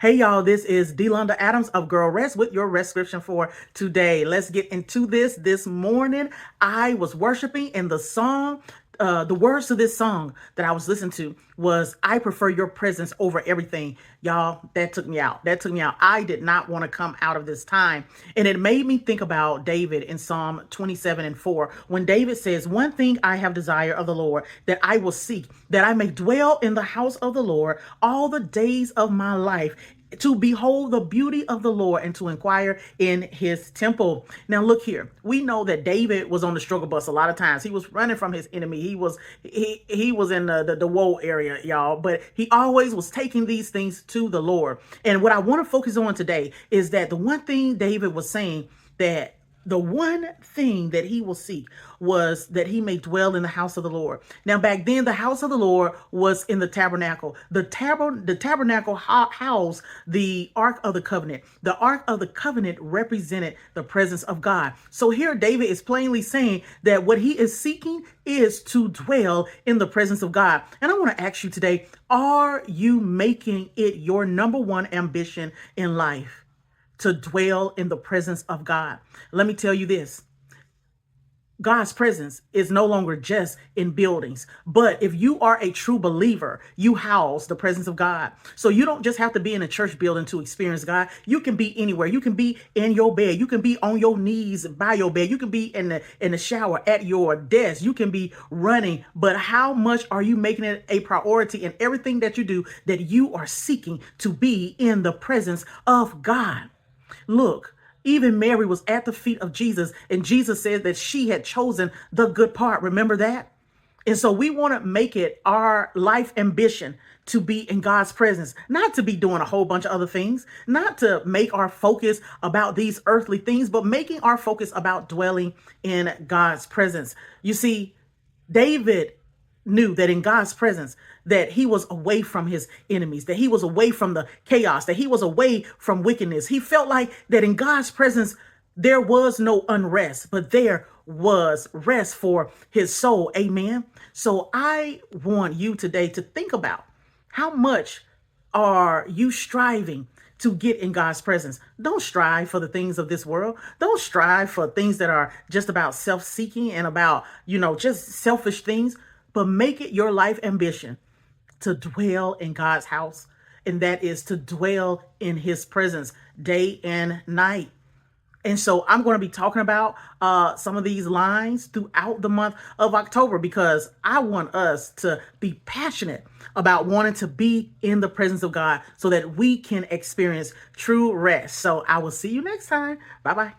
Hey y'all, this is DeLonda Adams of Girl Rest with your Restscription for today. Let's get into this morning. I was worshiping and the song, the words to this song that I was listening to was, I prefer your presence over everything. Y'all, that took me out. That took me out. I did not want to come out of this time. And it made me think about David in Psalm 27:4, when David says, one thing I have desire of the Lord, that I will seek, that I may dwell in the house of the Lord all the days of my life, to behold the beauty of the Lord and to inquire in his temple. Now look here. We know that David was on the struggle bus a lot of times. He was running from his enemy. He was in the woe area, y'all, but he always was taking these things to the Lord. And what I want to focus on today is that the one thing David was saying, that the one thing that he will seek was that he may dwell in the house of the Lord. Now, back then, the house of the Lord was in the tabernacle. The tabernacle housed the Ark of the Covenant. The Ark of the Covenant represented the presence of God. So here, David is plainly saying that what he is seeking is to dwell in the presence of God. And I want to ask you today, are you making it your number one ambition in life to dwell in the presence of God? Let me tell you this. God's presence is no longer just in buildings, but if you are a true believer, you house the presence of God. So you don't just have to be in a church building to experience God. You can be anywhere. You can be in your bed. You can be on your knees by your bed. You can be in the shower at your desk. You can be running. But how much are you making it a priority in everything that you do, that you are seeking to be in the presence of God? Look, even Mary was at the feet of Jesus, and Jesus said that she had chosen the good part. Remember that? And so we want to make it our life ambition to be in God's presence, not to be doing a whole bunch of other things, not to make our focus about these earthly things, but making our focus about dwelling in God's presence. You see, David knew that in God's presence, that he was away from his enemies, that he was away from the chaos, that he was away from wickedness. He felt like that in God's presence, there was no unrest, but there was rest for his soul. Amen. So I want you today to think about, how much are you striving to get in God's presence? Don't strive for the things of this world. Don't strive for things that are just about self-seeking and about, just selfish things, but make it your life ambition to dwell in God's house. And that is to dwell in his presence day and night. And so I'm going to be talking about some of these lines throughout the month of October, because I want us to be passionate about wanting to be in the presence of God so that we can experience true rest. So I will see you next time. Bye-bye.